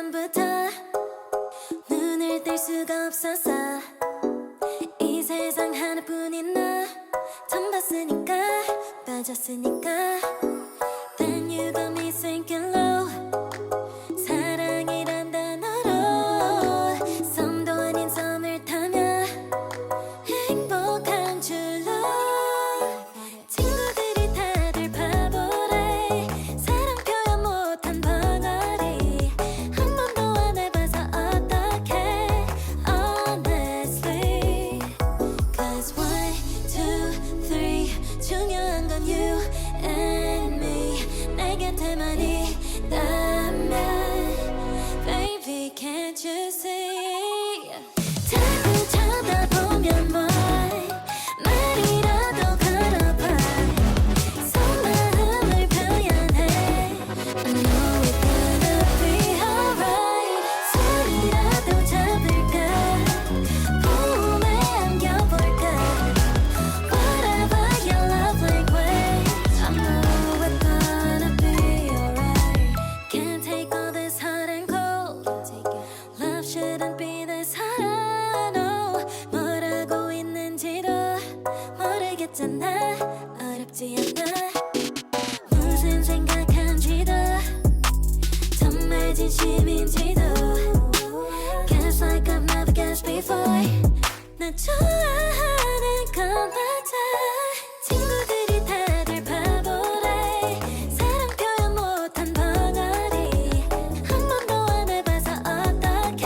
순간부터 눈을 뗄 수가 없었어. 이 세상 하나뿐인 너 처음 봤으니까 빠졌으니까 Then you got me sinking low. 사랑이란 단어로 섬도 아닌 섬을 타며 행복한 줄로 친구들이 다들 바보래. 사랑 표현 못한 벙어리 한 번도 안 해봐서 어떡해 honestly. Cause 1, 2, 3 중요한 건 you and me. 내 곁에만 있다면 Baby can't you see. 자꾸 쳐다보면 뭘 말이라도 걸어봐. 속마음을 표현해. I know it's gonna be alright. 손이라도 잡을까 품에 안겨볼까. Whatever your love language, I know it's gonna be alright. Can't take all this hot and cold. Love shouldn't be this hard. I know 뭐라고 있는지도 모르겠잖아. 어렵지 않아. 무슨 생각한지도 정말 진심인지도 Guess like I've never guessed before. 나 좋아하는 건 맞아. 친구들이 다들 바보래. 사랑 표현 못한 벙어리 한 번도 안 해봐서 어떡해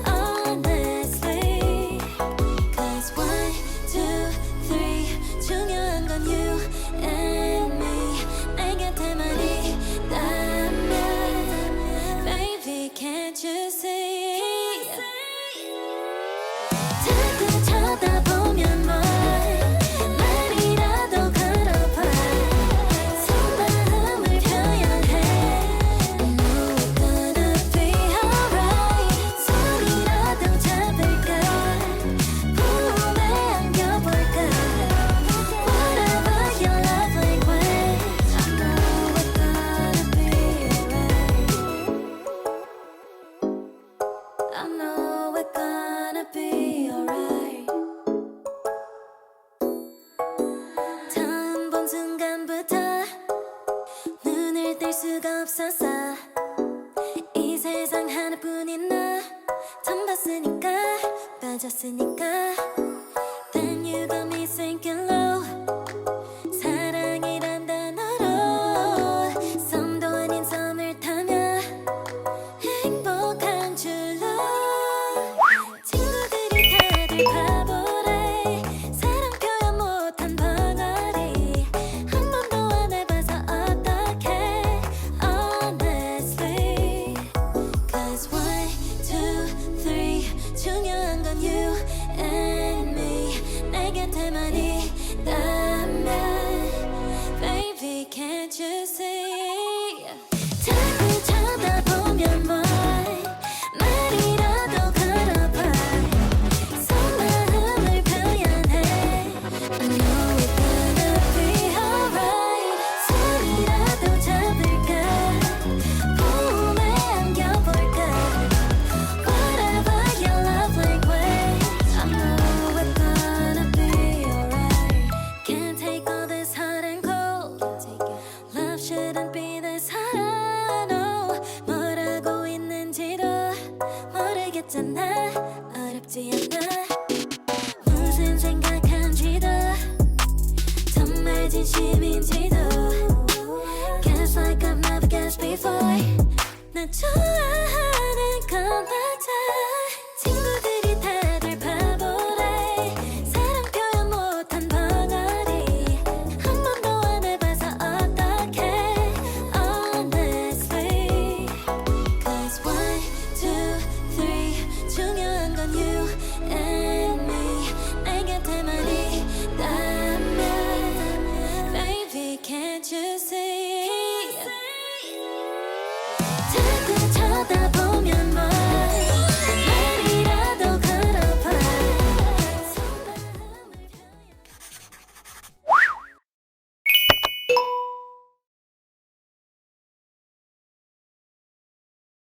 honestly. Cause 1, 2, 3 중요한 건 you and me. 내 곁에만 있다면 Baby can't you see. 자꾸 쳐다보면 뭘 말이라도 걸어봐. 속마음을 표현해. I know it's gonna be alright. 손이라도 잡을까 품에 안겨볼까. Whatever your love language, I know it's gonna be alright. I know it's gonna be alright. 처음 본 순간부터 눈을 뗄 수가 없었어. 이 세상 하나뿐인 너 처음 봤으니까 빠졌으니까 Then you got me sinking low. 사랑이란 단어로 섬도 아닌 섬을 타며 행복한 줄로 친구들이 다들 바보래. 사랑 표현 못한 벙어리 한 번도 안 해봐서 어떡해 honestly. Cause 1, 2, 3 중요한 건 you and me. 내 곁에만 있다면 Baby can't you see. 자꾸 쳐다보면 뭘 말이라도 걸어봐. 속마음을 표현해. I know it's gonna be alright. 손이라도 잡을까 품에 안겨볼까. Whatever your love language, I know it's gonna be alright. Can't take all this hot and cold. Love shouldn't be this hard. I know 뭐라고 있는지도 모르겠잖아. 어렵지 않아. 무슨 생각한지도 정말 진심인지도 Guess like I've never guessed before. 나 좋아하는